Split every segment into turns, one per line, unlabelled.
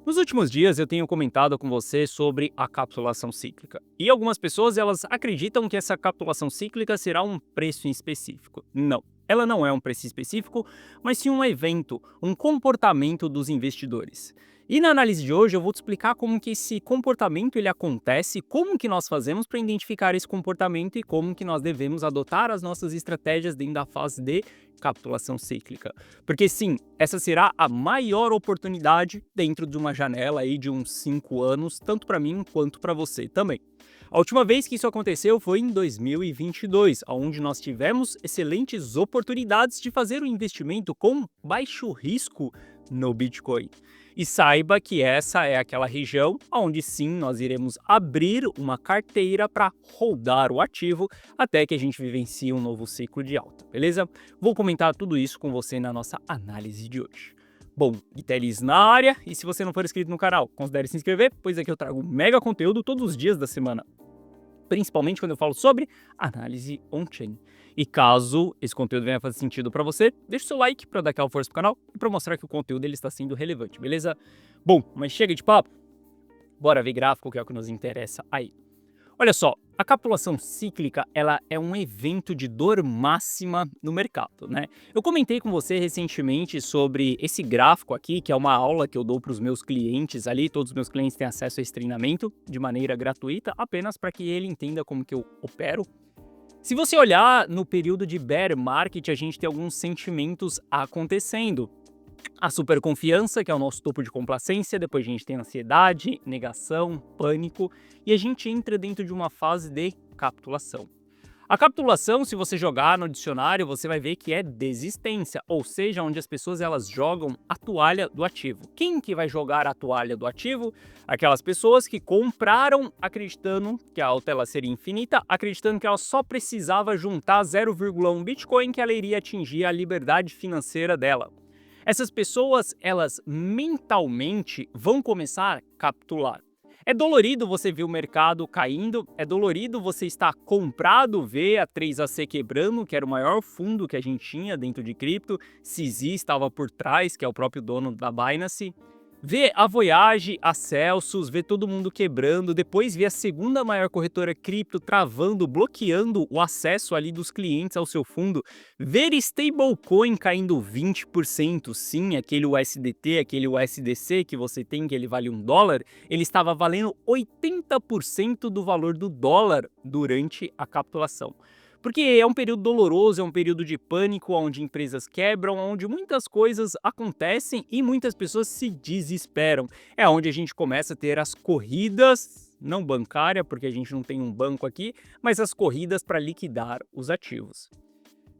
Nos últimos dias eu tenho comentado com você sobre a capitulação cíclica. E algumas pessoas elas acreditam que essa capitulação cíclica será um preço em específico. Não. Ela não é um preço específico, mas sim um evento, um comportamento dos investidores. E na análise de hoje eu vou te explicar como que esse comportamento ele acontece, como que nós fazemos para identificar esse comportamento e como que nós devemos adotar as nossas estratégias dentro da fase de capitulação cíclica. Porque sim, essa será a maior oportunidade dentro de uma janela aí de uns 5 anos, tanto para mim quanto para você também. A última vez que isso aconteceu foi em 2022, onde nós tivemos excelentes oportunidades de fazer um investimento com baixo risco no Bitcoin. E saiba que essa é aquela região onde sim nós iremos abrir uma carteira para holdar o ativo até que a gente vivencie um novo ciclo de alta, beleza? Vou comentar tudo isso com você na nossa análise de hoje. Bom, Itelis na área, e se você não for inscrito no canal, considere se inscrever, pois aqui eu trago mega conteúdo todos os dias da semana, principalmente quando eu falo sobre análise on-chain. E caso esse conteúdo venha fazer sentido para você, deixa o seu like para dar aquela força pro canal e para mostrar que o conteúdo ele está sendo relevante, beleza? Bom, mas chega de papo, bora ver gráfico que é o que nos interessa aí. Olha só, a capitulação cíclica ela é um evento de dor máxima no mercado, né? Eu comentei com você recentemente sobre esse gráfico aqui, que é uma aula que eu dou para os meus clientes ali, todos os meus clientes têm acesso a esse treinamento de maneira gratuita, apenas para que ele entenda como que eu opero. Se você olhar no período de bear market, a gente tem alguns sentimentos acontecendo. A superconfiança, que é o nosso topo de complacência, depois a gente tem ansiedade, negação, pânico, e a gente entra dentro de uma fase de capitulação. A capitulação, se você jogar no dicionário, você vai ver que é desistência, ou seja, onde as pessoas elas jogam a toalha do ativo. Quem que vai jogar a toalha do ativo? Aquelas pessoas que compraram acreditando que a alta ela seria infinita, acreditando que ela só precisava juntar 0,1 Bitcoin que ela iria atingir a liberdade financeira dela. Essas pessoas, elas mentalmente vão começar a capitular. É dolorido você ver o mercado caindo, é dolorido você estar comprado ver a 3AC quebrando, que era o maior fundo que a gente tinha dentro de cripto, CZ estava por trás, que é o próprio dono da Binance. Ver a Voyage, a Celsius, ver todo mundo quebrando, depois ver a segunda maior corretora cripto travando, bloqueando o acesso ali dos clientes ao seu fundo, ver stablecoin caindo 20%, sim, aquele USDT, aquele USDC que você tem que ele vale $1, ele estava valendo 80% do valor do dólar durante a capitulação. Porque é um período doloroso, é um período de pânico, onde empresas quebram, onde muitas coisas acontecem e muitas pessoas se desesperam. É onde a gente começa a ter as corridas, não bancária, porque a gente não tem um banco aqui, mas as corridas para liquidar os ativos.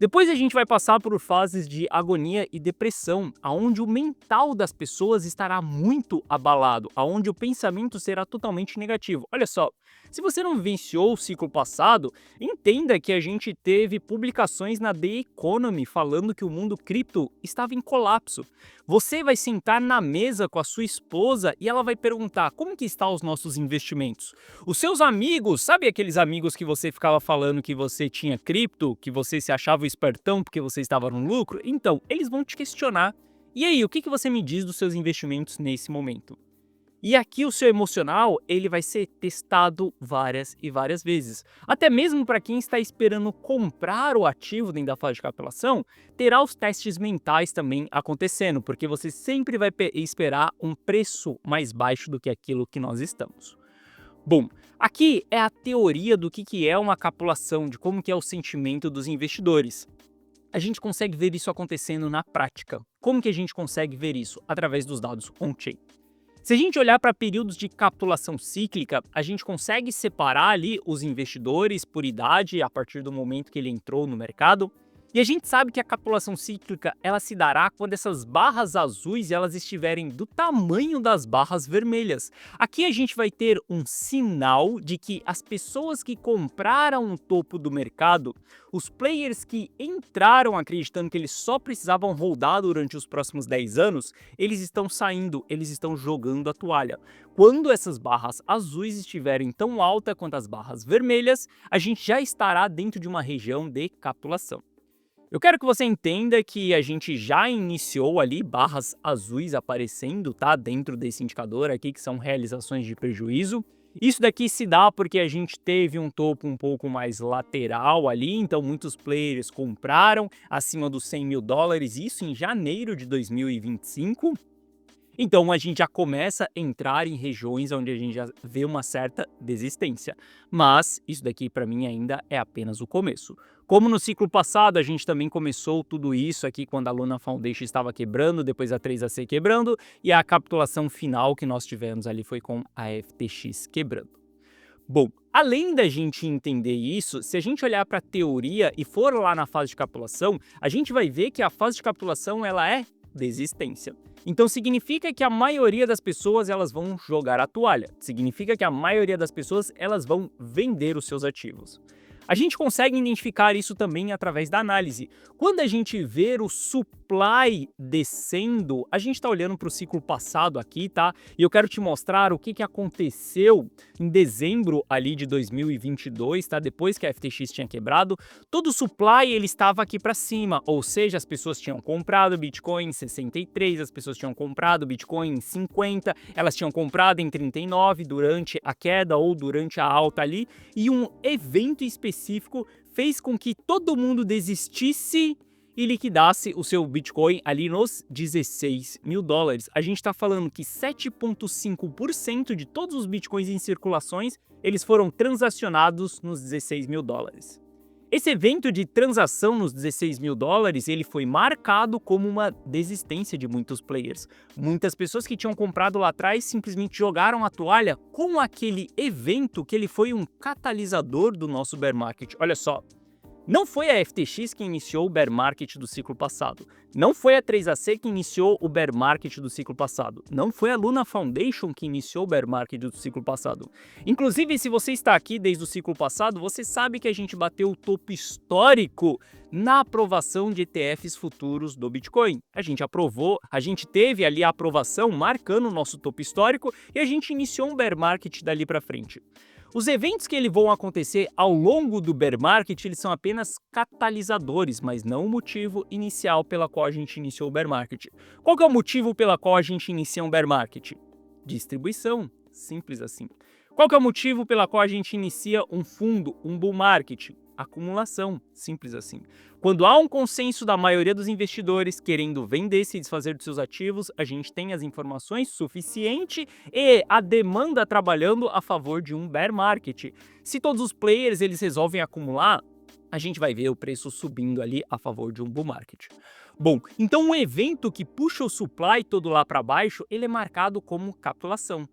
Depois a gente vai passar por fases de agonia e depressão, aonde o mental das pessoas estará muito abalado, aonde o pensamento será totalmente negativo. Olha só, se você não vivenciou o ciclo passado, entenda que a gente teve publicações na The Economy falando que o mundo cripto estava em colapso. Você vai sentar na mesa com a sua esposa e ela vai perguntar como que estão os nossos investimentos. Os seus amigos, sabe aqueles amigos que você ficava falando que você tinha cripto, que você se achava espertão porque você estava no lucro? Então, eles vão te questionar. E aí, o que você me diz dos seus investimentos nesse momento? E aqui o seu emocional, ele vai ser testado várias e várias vezes. Até mesmo para quem está esperando comprar o ativo dentro da fase de capitulação, terá os testes mentais também acontecendo, porque você sempre vai esperar um preço mais baixo do que aquilo que nós estamos. Bom, aqui é a teoria do que é uma capitulação, de como que é o sentimento dos investidores. A gente consegue ver isso acontecendo na prática. Como que a gente consegue ver isso? Através dos dados on-chain. Se a gente olhar para períodos de capitulação cíclica, a gente consegue separar ali os investidores por idade a partir do momento que ele entrou no mercado. E a gente sabe que a capitulação cíclica ela se dará quando essas barras azuis elas estiverem do tamanho das barras vermelhas. Aqui a gente vai ter um sinal de que as pessoas que compraram o topo do mercado, os players que entraram acreditando que eles só precisavam holdar durante os próximos 10 anos, eles estão saindo, eles estão jogando a toalha. Quando essas barras azuis estiverem tão altas quanto as barras vermelhas, a gente já estará dentro de uma região de capitulação. Eu quero que você entenda que a gente já iniciou ali barras azuis aparecendo, tá? Dentro desse indicador aqui, que são realizações de prejuízo. Isso daqui se dá porque a gente teve um topo um pouco mais lateral ali, então muitos players compraram acima dos 100 mil dólares, isso em janeiro de 2025. Então a gente já começa a entrar em regiões onde a gente já vê uma certa desistência. Mas isso daqui para mim ainda é apenas o começo. Como no ciclo passado a gente também começou tudo isso aqui quando a Luna Foundation estava quebrando, depois a 3AC quebrando e a capitulação final que nós tivemos ali foi com a FTX quebrando. Bom, além da gente entender isso, se a gente olhar para a teoria e for lá na fase de capitulação, a gente vai ver que a fase de capitulação ela é desistência. Então significa que a maioria das pessoas elas vão jogar a toalha. Significa que a maioria das pessoas elas vão vender os seus ativos. A gente consegue identificar isso também através da análise. Quando a gente vê o supply descendo, a gente está olhando para o ciclo passado aqui, tá? E eu quero te mostrar o que aconteceu em dezembro ali de 2022, tá? Depois que a FTX tinha quebrado, todo o supply ele estava aqui para cima, ou seja, as pessoas tinham comprado Bitcoin em 63, as pessoas tinham comprado Bitcoin em 50, elas tinham comprado em 39 durante a queda ou durante a alta ali, e um evento específico fez com que todo mundo desistisse e liquidasse o seu Bitcoin ali nos 16 mil dólares. A gente está falando que 7,5% de todos os Bitcoins em circulações, eles foram transacionados nos 16 mil dólares. Esse evento de transação nos 16 mil dólares, ele foi marcado como uma desistência de muitos players. Muitas pessoas que tinham comprado lá atrás simplesmente jogaram a toalha com aquele evento que ele foi um catalisador do nosso bear market. Olha só, não foi a FTX que iniciou o bear market do ciclo passado. Não foi a 3AC que iniciou o bear market do ciclo passado. Não foi a Luna Foundation que iniciou o bear market do ciclo passado. Inclusive, se você está aqui desde o ciclo passado, você sabe que a gente bateu o topo histórico na aprovação de ETFs futuros do Bitcoin. A gente aprovou, a gente teve ali a aprovação marcando o nosso topo histórico e a gente iniciou um bear market dali para frente. Os eventos que eles vão acontecer ao longo do bear market, eles são apenas catalisadores, mas não o motivo inicial pela qual a gente iniciou o bear market. Qual que é o motivo pela qual a gente inicia um bear market? Distribuição, simples assim. Qual que é o motivo pela qual a gente inicia um fundo, um bull market? Acumulação, simples assim. Quando há um consenso da maioria dos investidores querendo vender e se desfazer dos seus ativos, a gente tem as informações suficientes e a demanda trabalhando a favor de um bear market. Se todos os players eles resolvem acumular, a gente vai ver o preço subindo ali a favor de um bull market. Bom, então um evento que puxa o supply todo lá para baixo, ele é marcado como capitulação.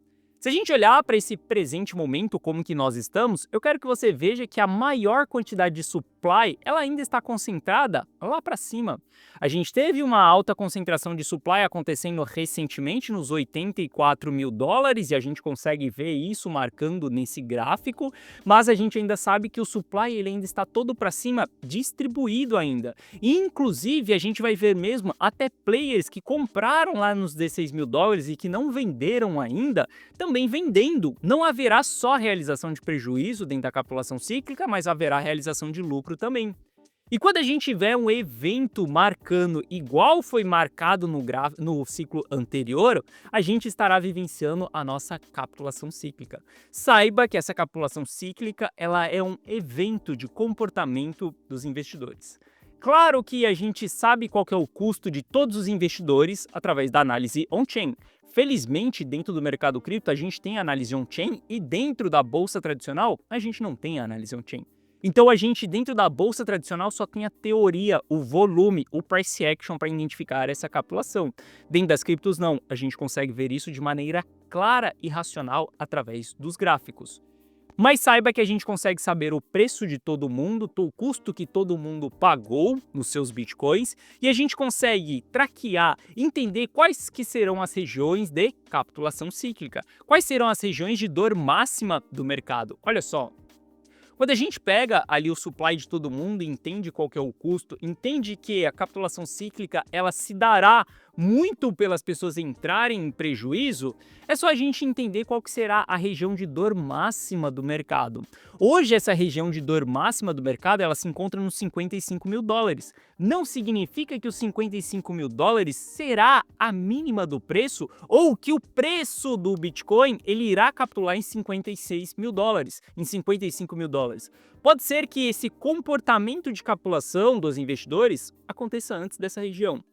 Se a gente olhar para esse presente momento, como que nós estamos, eu quero que você veja que a maior quantidade de supply, ela ainda está concentrada lá para cima. A gente teve uma alta concentração de supply acontecendo recentemente nos 84 mil dólares e a gente consegue ver isso marcando nesse gráfico, mas a gente ainda sabe que o supply ele ainda está todo para cima, distribuído ainda. E, inclusive, a gente vai ver mesmo até players que compraram lá nos 16 mil dólares e que não venderam ainda, também vendendo. Não haverá só realização de prejuízo dentro da capitulação cíclica, mas haverá realização de lucro também. E quando a gente tiver um evento marcando igual foi marcado no ciclo anterior, a gente estará vivenciando a nossa capitulação cíclica. Saiba que essa capitulação cíclica ela é um evento de comportamento dos investidores. Claro que a gente sabe qual que é o custo de todos os investidores através da análise on-chain. Felizmente, dentro do mercado cripto, a gente tem a análise on-chain e dentro da bolsa tradicional, a gente não tem a análise on-chain. Então, a gente, dentro da bolsa tradicional, só tem a teoria, o volume, o price action para identificar essa capitulação. Dentro das criptos, não. A gente consegue ver isso de maneira clara e racional através dos gráficos. Mas saiba que a gente consegue saber o preço de todo mundo, o custo que todo mundo pagou nos seus bitcoins, e a gente consegue traquear, entender quais que serão as regiões de capitulação cíclica, quais serão as regiões de dor máxima do mercado. Olha só, quando a gente pega ali o supply de todo mundo e entende qual que é o custo, entende que a capitulação cíclica ela se dará muito pelas pessoas entrarem em prejuízo, é só a gente entender qual que será a região de dor máxima do mercado. Hoje, essa região de dor máxima do mercado, ela se encontra nos 55 mil dólares. Não significa que os 55 mil dólares será a mínima do preço ou que o preço do Bitcoin ele irá capitular em 56 mil dólares, em 55 mil dólares. Pode ser que esse comportamento de capitulação dos investidores aconteça antes dessa região.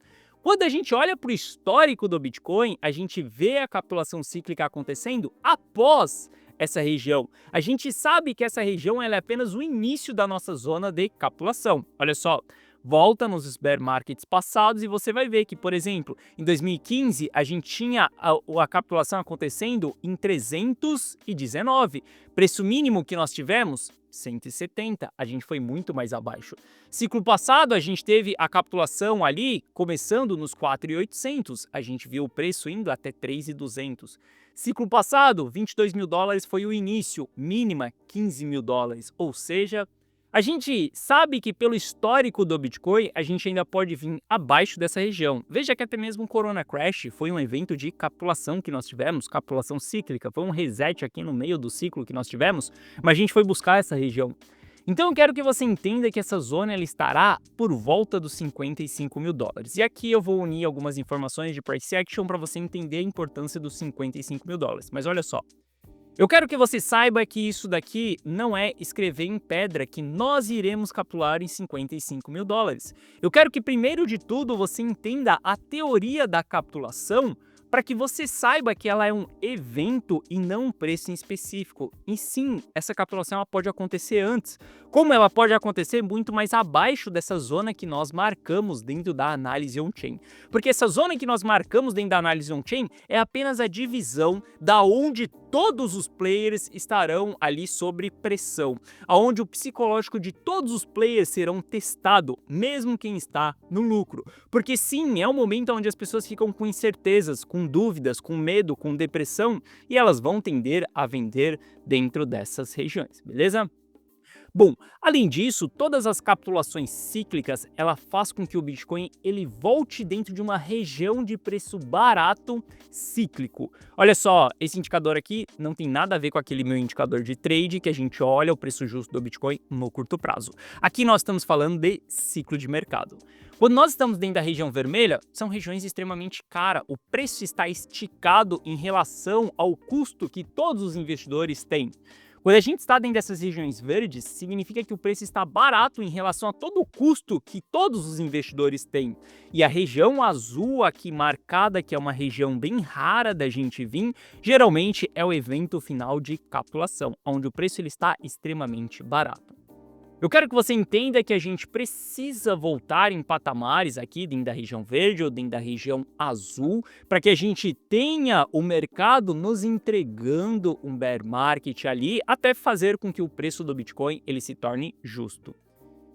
Quando a gente olha para o histórico do Bitcoin, a gente vê a capitulação cíclica acontecendo após essa região. A gente sabe que essa região ela é apenas o início da nossa zona de capitulação. Olha só, volta nos bear markets passados e você vai ver que, por exemplo, em 2015 a gente tinha a capitulação acontecendo em 319. Preço mínimo que nós tivemos, 170, a gente foi muito mais abaixo. Ciclo passado, a gente teve a capitulação ali começando nos 4.800, a gente viu o preço indo até 3.200. Ciclo passado, 22 mil dólares foi o início, mínima 15 mil dólares, ou seja, a gente sabe que pelo histórico do Bitcoin, a gente ainda pode vir abaixo dessa região. Veja que até mesmo o Corona Crash foi um evento de capitulação que nós tivemos, capitulação cíclica, foi um reset aqui no meio do ciclo que nós tivemos, mas a gente foi buscar essa região. Então eu quero que você entenda que essa zona ela estará por volta dos 55 mil dólares. E aqui eu vou unir algumas informações de price action para você entender a importância dos 55 mil dólares. Mas olha só. Eu quero que você saiba que isso daqui não é escrever em pedra que nós iremos capitular em 55 mil dólares. Eu quero que, primeiro de tudo, você entenda a teoria da capitulação para que você saiba que ela é um evento e não um preço em específico. E sim, essa capitulação ela pode acontecer antes, como ela pode acontecer muito mais abaixo dessa zona que nós marcamos dentro da análise on-chain. Porque essa zona que nós marcamos dentro da análise on-chain é apenas a divisão da onde todos os players estarão ali sob pressão, aonde o psicológico de todos os players serão testado, mesmo quem está no lucro. Porque sim, é um momento onde as pessoas ficam com incertezas, com dúvidas, com medo, com depressão, e elas vão tender a vender dentro dessas regiões, beleza? Bom, além disso, todas as capitulações cíclicas, ela faz com que o Bitcoin ele volte dentro de uma região de preço barato cíclico. Olha só, esse indicador aqui não tem nada a ver com aquele meu indicador de trade que a gente olha o preço justo do Bitcoin no curto prazo. Aqui nós estamos falando de ciclo de mercado. Quando nós estamos dentro da região vermelha, são regiões extremamente caras. O preço está esticado em relação ao custo que todos os investidores têm. Quando a gente está dentro dessas regiões verdes, significa que o preço está barato em relação a todo o custo que todos os investidores têm. E a região azul aqui marcada, que é uma região bem rara da gente vir, geralmente é o evento final de capitulação, onde o preço ele está extremamente barato. Eu quero que você entenda que a gente precisa voltar em patamares aqui dentro da região verde ou dentro da região azul para que a gente tenha o mercado nos entregando um bear market ali até fazer com que o preço do Bitcoin ele se torne justo.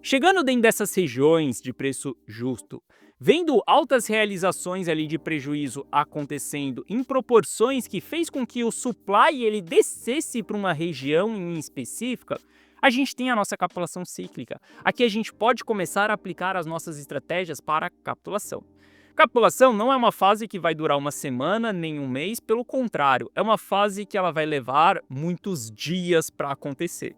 Chegando dentro dessas regiões de preço justo, vendo altas realizações ali de prejuízo acontecendo em proporções que fez com que o supply ele descesse para uma região em específica, a gente tem a nossa capitulação cíclica. Aqui a gente pode começar a aplicar as nossas estratégias para capitulação. Capitulação não é uma fase que vai durar uma semana, nem um mês, pelo contrário, é uma fase que ela vai levar muitos dias para acontecer.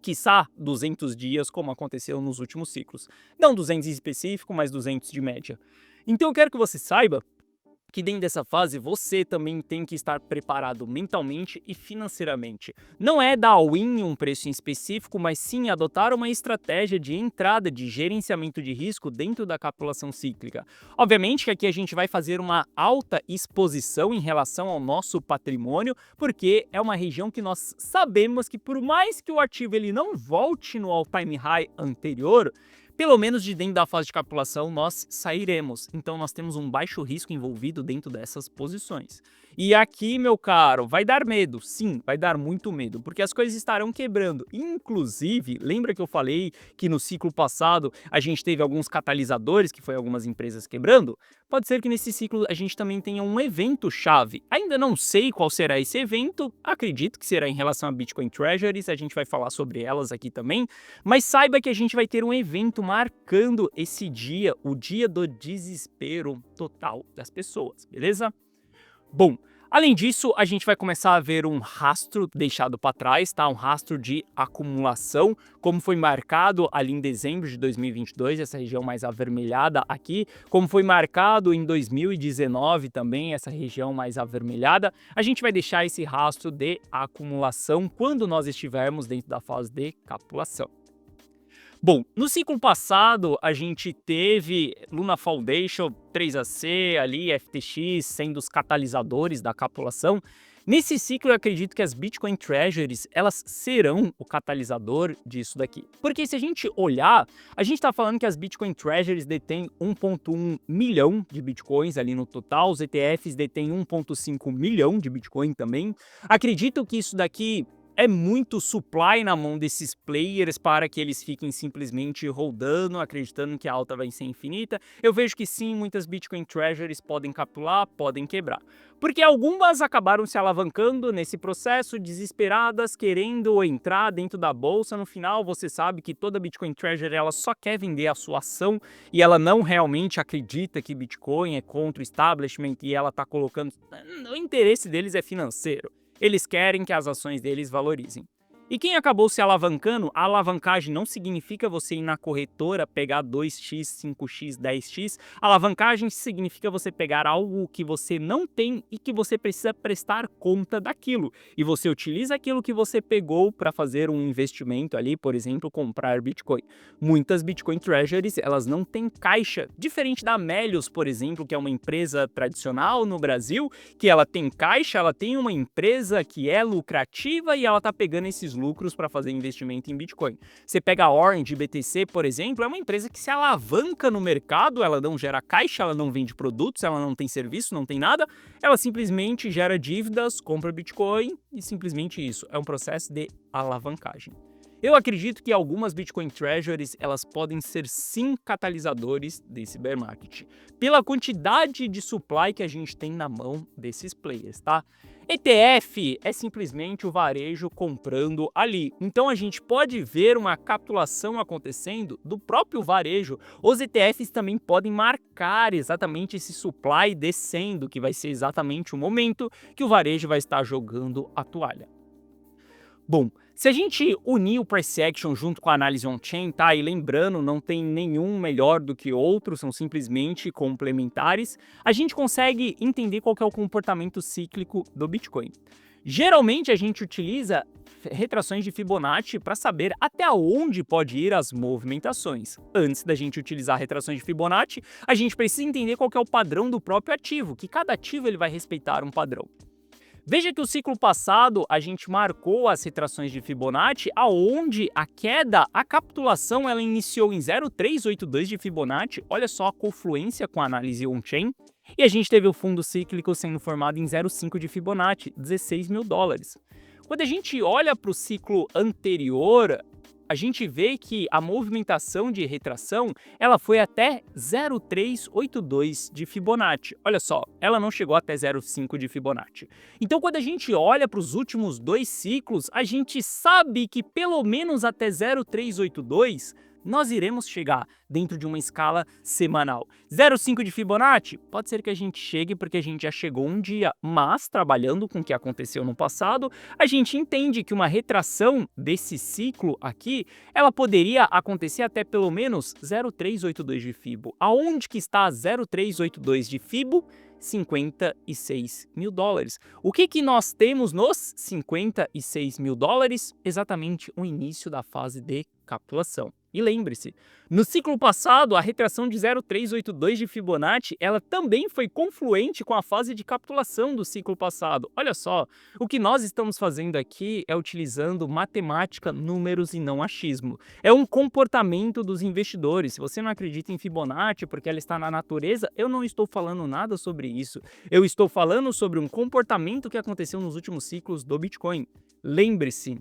Quiçá 200 dias, como aconteceu nos últimos ciclos. Não 200 em específico, mas 200 de média. Então eu quero que você saiba que dentro dessa fase você também tem que estar preparado mentalmente e financeiramente. Não é dar all-in um preço em específico, mas sim adotar uma estratégia de entrada de gerenciamento de risco dentro da capitulação cíclica. Obviamente que aqui a gente vai fazer uma alta exposição em relação ao nosso patrimônio, porque é uma região que nós sabemos que por mais que o ativo ele não volte no all-time high anterior, pelo menos de dentro da fase de capitulação nós sairemos, então nós temos um baixo risco envolvido dentro dessas posições. E aqui, meu caro, vai dar medo, sim, vai dar muito medo, porque as coisas estarão quebrando. Inclusive, lembra que eu falei que no ciclo passado a gente teve alguns catalisadores, que foi algumas empresas quebrando? Pode ser que nesse ciclo a gente também tenha um evento chave. Ainda não sei qual será esse evento, acredito que será em relação a Bitcoin Treasuries, a gente vai falar sobre elas aqui também, mas saiba que a gente vai ter um evento marcando esse dia, o dia do desespero total das pessoas, beleza? Bom, além disso, a gente vai começar a ver um rastro deixado para trás, tá? Um rastro de acumulação, como foi marcado ali em dezembro de 2022, essa região mais avermelhada aqui, como foi marcado em 2019 também, essa região mais avermelhada. A gente vai deixar esse rastro de acumulação quando nós estivermos dentro da fase de capulação. Bom, no ciclo passado a gente teve Luna Foundation, 3AC, ali, FTX sendo os catalisadores da capulação. Nesse ciclo eu acredito que as Bitcoin Treasuries, elas serão o catalisador disso daqui. Porque se a gente olhar, a gente está falando que as Bitcoin Treasuries detêm 1,1 milhão de Bitcoins ali no total, os ETFs detêm 1,5 milhão de Bitcoin também. Acredito que isso daqui é muito supply na mão desses players para que eles fiquem simplesmente rodando, acreditando que a alta vai ser infinita. Eu vejo que sim, muitas Bitcoin Treasuries podem capular, podem quebrar. Porque algumas acabaram se alavancando nesse processo, desesperadas, querendo entrar dentro da bolsa. No final, você sabe que toda Bitcoin Treasury ela só quer vender a sua ação e ela não realmente acredita que Bitcoin é contra o establishment e ela está colocando... O interesse deles é financeiro. Eles querem que as ações deles valorizem. E quem acabou se alavancando, a alavancagem não significa você ir na corretora, pegar 2x, 5x, 10x. A alavancagem significa você pegar algo que você não tem e que você precisa prestar conta daquilo. E você utiliza aquilo que você pegou para fazer um investimento ali, por exemplo, comprar Bitcoin. Muitas Bitcoin Treasuries, elas não têm caixa. Diferente da Melius, por exemplo, que é uma empresa tradicional no Brasil, que ela tem caixa, ela tem uma empresa que é lucrativa e ela está pegando esses lucros para fazer investimento em Bitcoin. Você pega a Orange BTC, por exemplo, é uma empresa que se alavanca no mercado, ela não gera caixa, ela não vende produtos, ela não tem serviço, não tem nada, ela simplesmente gera dívidas, compra Bitcoin e simplesmente isso. É um processo de alavancagem. Eu acredito que algumas Bitcoin Treasuries elas podem ser sim catalisadores desse bear market, pela quantidade de supply que a gente tem na mão desses players, tá? ETF é simplesmente o varejo comprando ali. Então a gente pode ver uma capitulação acontecendo do próprio varejo. Os ETFs também podem marcar exatamente esse supply descendo, que vai ser exatamente o momento que o varejo vai estar jogando a toalha. Bom, se a gente unir o Price Action junto com a análise on-chain, tá? E lembrando, não tem nenhum melhor do que outro, são simplesmente complementares, a gente consegue entender qual que é o comportamento cíclico do Bitcoin. Geralmente a gente utiliza retrações de Fibonacci para saber até onde pode ir as movimentações. Antes da gente utilizar retrações de Fibonacci, a gente precisa entender qual que é o padrão do próprio ativo, que cada ativo ele vai respeitar um padrão. Veja que o ciclo passado a gente marcou as retrações de Fibonacci, aonde a queda, a capitulação, ela iniciou em 0,382 de Fibonacci, olha só a confluência com a análise on-chain, e a gente teve o fundo cíclico sendo formado em 0,5 de Fibonacci, 16 mil dólares. Quando a gente olha para o ciclo anterior, a gente vê que a movimentação de retração ela foi até 0,382 de Fibonacci. Olha só, ela não chegou até 0,5 de Fibonacci. Então, quando a gente olha para os últimos dois ciclos, a gente sabe que pelo menos até 0,382 nós iremos chegar dentro de uma escala semanal. 0,5 de Fibonacci? Pode ser que a gente chegue porque a gente já chegou um dia, mas trabalhando com o que aconteceu no passado, a gente entende que uma retração desse ciclo aqui, ela poderia acontecer até pelo menos 0,382 de Fibo. Aonde que está 0,382 de Fibo? 56 mil dólares. O que nós temos nos 56 mil dólares? Exatamente o início da fase de capitulação. E lembre-se, no ciclo passado, a retração de 0,382 de Fibonacci, ela também foi confluente com a fase de capitulação do ciclo passado. Olha só, o que nós estamos fazendo aqui é utilizando matemática, números e não achismo. É um comportamento dos investidores. Se você não acredita em Fibonacci porque ela está na natureza, eu não estou falando nada sobre isso. Eu estou falando sobre um comportamento que aconteceu nos últimos ciclos do Bitcoin. Lembre-se,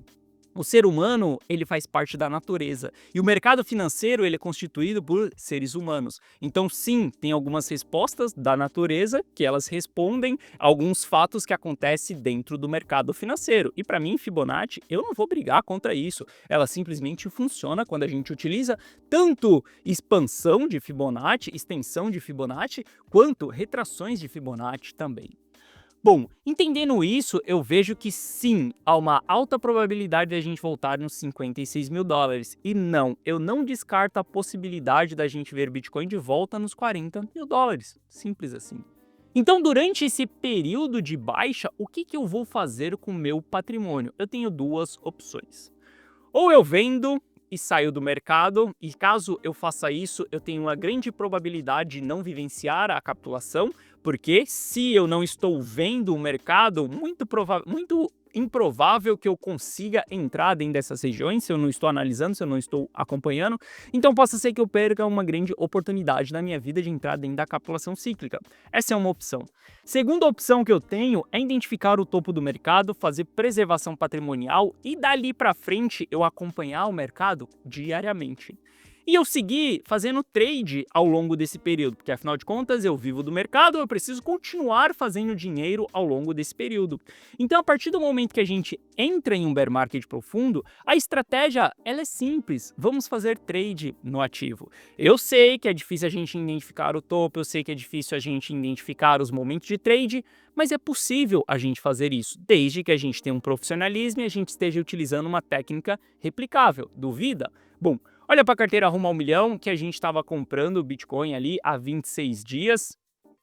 o ser humano, ele faz parte da natureza e o mercado financeiro, ele é constituído por seres humanos. Então, sim, tem algumas respostas da natureza que elas respondem a alguns fatos que acontecem dentro do mercado financeiro. E para mim, Fibonacci, eu não vou brigar contra isso. Ela simplesmente funciona quando a gente utiliza tanto expansão de Fibonacci, extensão de Fibonacci, quanto retrações de Fibonacci também. Bom, entendendo isso, eu vejo que sim, há uma alta probabilidade de a gente voltar nos 56 mil dólares. E não, eu não descarto a possibilidade da gente ver Bitcoin de volta nos 40 mil dólares. Simples assim. Então, durante esse período de baixa, o que eu vou fazer com o meu patrimônio? Eu tenho duas opções. Ou eu vendo e saio do mercado, e caso eu faça isso, eu tenho uma grande probabilidade de não vivenciar a capitulação, porque se eu não estou vendo o mercado, muito improvável que eu consiga entrar dentro dessas regiões, se eu não estou analisando, se eu não estou acompanhando. Então possa ser que eu perca uma grande oportunidade na minha vida de entrar dentro da capitulação cíclica. Essa é uma opção. Segunda opção que eu tenho é identificar o topo do mercado, fazer preservação patrimonial e dali para frente eu acompanhar o mercado diariamente. E eu segui fazendo trade ao longo desse período, porque afinal de contas eu vivo do mercado, eu preciso continuar fazendo dinheiro ao longo desse período. Então, a partir do momento que a gente entra em um bear market profundo, a estratégia ela é simples, vamos fazer trade no ativo. Eu sei que é difícil a gente identificar o topo, eu sei que é difícil a gente identificar os momentos de trade, mas é possível a gente fazer isso, desde que a gente tenha um profissionalismo e a gente esteja utilizando uma técnica replicável. Duvida? Bom, olha para a carteira rumo ao milhão, que a gente estava comprando o Bitcoin ali há 26 dias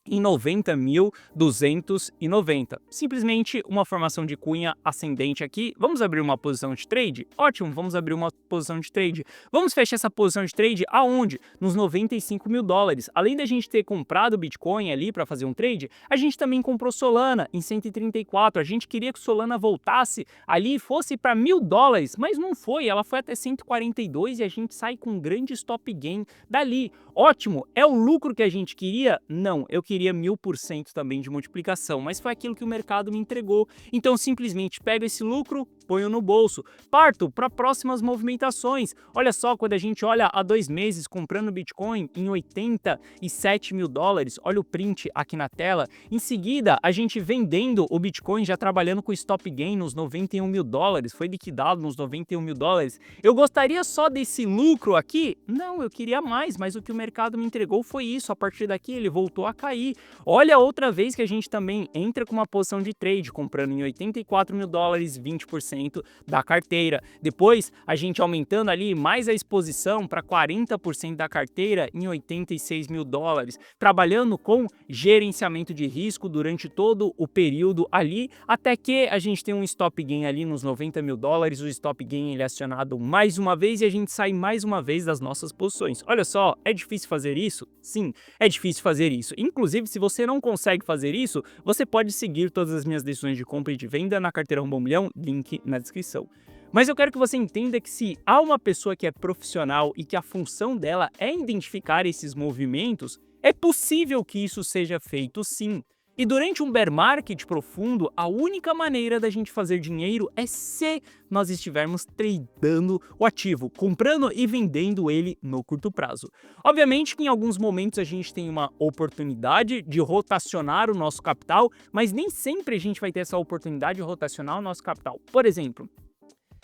em 90.290. Simplesmente uma formação de cunha ascendente aqui. Vamos abrir uma posição de trade? Ótimo, vamos abrir uma posição de trade. Vamos fechar essa posição de trade aonde? Nos 95 mil dólares. Além da gente ter comprado o Bitcoin ali para fazer um trade, a gente também comprou Solana em 134. A gente queria que Solana voltasse ali e fosse para 1.000 dólares, mas não foi. Ela foi até 142 e a gente sai com um grande stop gain dali. Ótimo, é o lucro que a gente queria? Não, eu queria 1000% também de multiplicação, mas foi aquilo que o mercado me entregou. Então simplesmente pego esse lucro, ponho no bolso, parto para próximas movimentações. Olha só, quando a gente olha há 2 meses comprando Bitcoin em 87 mil dólares, olha o print aqui na tela. Em seguida, a gente vendendo o Bitcoin já trabalhando com stop gain nos 91 mil dólares, foi liquidado nos 91 mil dólares. Eu gostaria só desse lucro aqui? Não, eu queria mais, mas o que o mercado me entregou foi isso. A partir daqui ele voltou a cair. Olha outra vez que a gente também entra com uma posição de trade, comprando em 84 mil dólares, 20% da carteira. Depois, a gente aumentando ali mais a exposição para 40% da carteira em 86 mil dólares, trabalhando com gerenciamento de risco durante todo o período ali, até que a gente tem um stop gain ali nos 90 mil dólares, o stop gain ele é acionado mais uma vez e a gente sai mais uma vez das nossas posições. Olha só, é difícil fazer isso? Sim, é difícil fazer isso. Inclusive, se você não consegue fazer isso, você pode seguir todas as minhas decisões de compra e de venda na carteira Rumo ao Milhão, link na descrição. Mas eu quero que você entenda que se há uma pessoa que é profissional e que a função dela é identificar esses movimentos, é possível que isso seja feito sim. E durante um bear market profundo, a única maneira da gente fazer dinheiro é se nós estivermos tradando o ativo, comprando e vendendo ele no curto prazo. Obviamente que em alguns momentos a gente tem uma oportunidade de rotacionar o nosso capital, mas nem sempre a gente vai ter essa oportunidade de rotacionar o nosso capital. Por exemplo,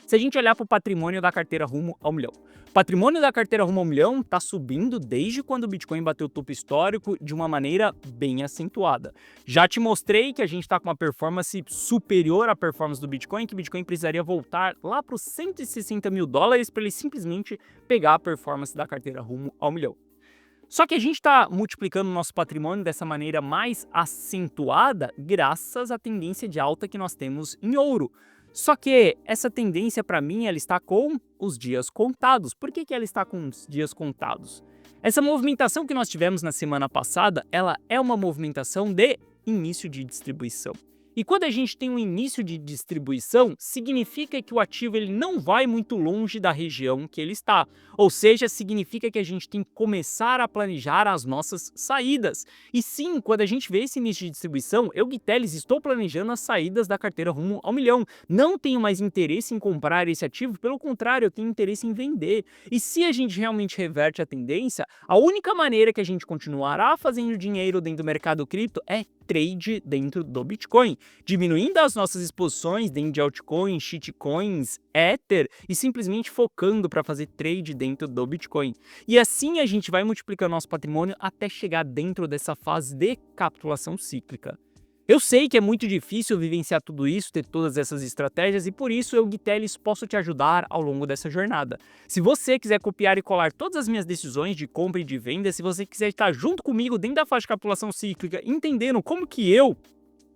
se a gente olhar para o patrimônio da carteira Rumo ao Milhão. O patrimônio da carteira Rumo ao Milhão está subindo desde quando o Bitcoin bateu o topo histórico de uma maneira bem acentuada. Já te mostrei que a gente está com uma performance superior à performance do Bitcoin, que o Bitcoin precisaria voltar lá para os 160 mil dólares para ele simplesmente pegar a performance da carteira Rumo ao Milhão. Só que a gente está multiplicando o nosso patrimônio dessa maneira mais acentuada graças à tendência de alta que nós temos em ouro. Só que essa tendência para mim ela está com os dias contados. Por que ela está com os dias contados? Essa movimentação que nós tivemos na semana passada, ela é uma movimentação de início de distribuição. E quando a gente tem um início de distribuição, significa que o ativo ele não vai muito longe da região que ele está. Ou seja, significa que a gente tem que começar a planejar as nossas saídas. E sim, quando a gente vê esse início de distribuição, eu, Gui Teles, estou planejando as saídas da carteira rumo ao milhão. Não tenho mais interesse em comprar esse ativo, pelo contrário, eu tenho interesse em vender. E se a gente realmente reverte a tendência, a única maneira que a gente continuará fazendo dinheiro dentro do mercado cripto é trade dentro do Bitcoin, diminuindo as nossas exposições dentro de altcoins, shitcoins, Ether e simplesmente focando para fazer trade dentro do Bitcoin. E assim a gente vai multiplicando nosso patrimônio até chegar dentro dessa fase de capitulação cíclica. Eu sei que é muito difícil vivenciar tudo isso, ter todas essas estratégias e por isso eu, Gui Teles, posso te ajudar ao longo dessa jornada. Se você quiser copiar e colar todas as minhas decisões de compra e de venda, se você quiser estar junto comigo dentro da fase de capitulação cíclica, entendendo como que eu,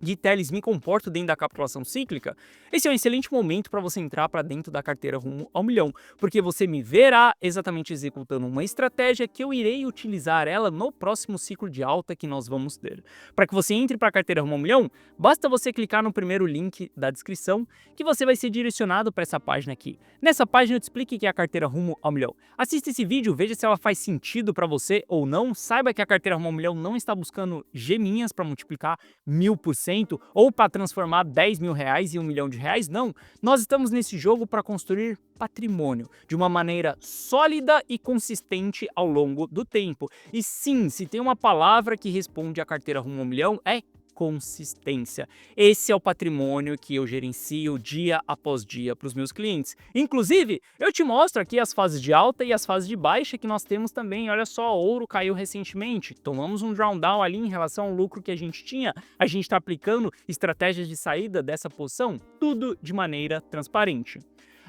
Gui Teles, me comporto dentro da capitulação cíclica, esse é um excelente momento para você entrar para dentro da carteira rumo ao milhão, porque você me verá exatamente executando uma estratégia que eu irei utilizar ela no próximo ciclo de alta que nós vamos ter. Para que você entre para a carteira rumo ao milhão, basta você clicar no primeiro link da descrição que você vai ser direcionado para essa página aqui. Nessa página eu te explico o que é a carteira rumo ao milhão. Assista esse vídeo, veja se ela faz sentido para você ou não, saiba que a carteira rumo ao milhão não está buscando geminhas para multiplicar 1000%, ou para transformar 10 mil reais em R$1 milhão, não. Nós estamos nesse jogo para construir patrimônio de uma maneira sólida e consistente ao longo do tempo. E sim, se tem uma palavra que responde à carteira rumo ao milhão, é consistência. Esse é o patrimônio que eu gerencio dia após dia para os meus clientes. Inclusive, eu te mostro aqui as fases de alta e as fases de baixa que nós temos também. Olha só, ouro caiu recentemente. Tomamos um drawdown ali em relação ao lucro que a gente tinha. A gente está aplicando estratégias de saída dessa posição, tudo de maneira transparente.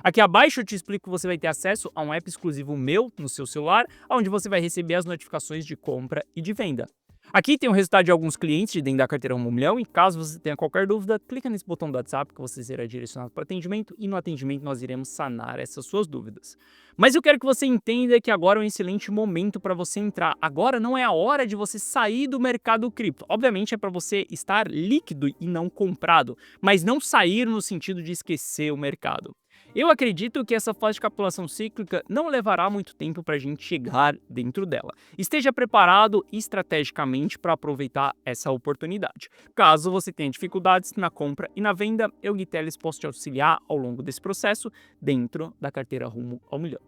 Aqui abaixo eu te explico que você vai ter acesso a um app exclusivo meu no seu celular, onde você vai receber as notificações de compra e de venda. Aqui tem o resultado de alguns clientes de dentro da carteira rumo ao milhão e caso você tenha qualquer dúvida, clica nesse botão do WhatsApp que você será direcionado para atendimento e no atendimento nós iremos sanar essas suas dúvidas. Mas eu quero que você entenda que agora é um excelente momento para você entrar. Agora não é a hora de você sair do mercado cripto. Obviamente é para você estar líquido e não comprado, mas não sair no sentido de esquecer o mercado. Eu acredito que essa fase de capitulação cíclica não levará muito tempo para a gente chegar dentro dela. Esteja preparado estrategicamente para aproveitar essa oportunidade. Caso você tenha dificuldades na compra e na venda, eu, Gui Teles, posso te auxiliar ao longo desse processo dentro da carteira rumo ao milhão.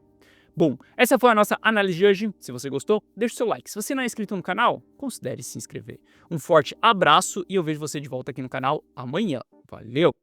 Bom, essa foi a nossa análise de hoje. Se você gostou, deixe o seu like. Se você não é inscrito no canal, considere se inscrever. Um forte abraço e eu vejo você de volta aqui no canal amanhã. Valeu!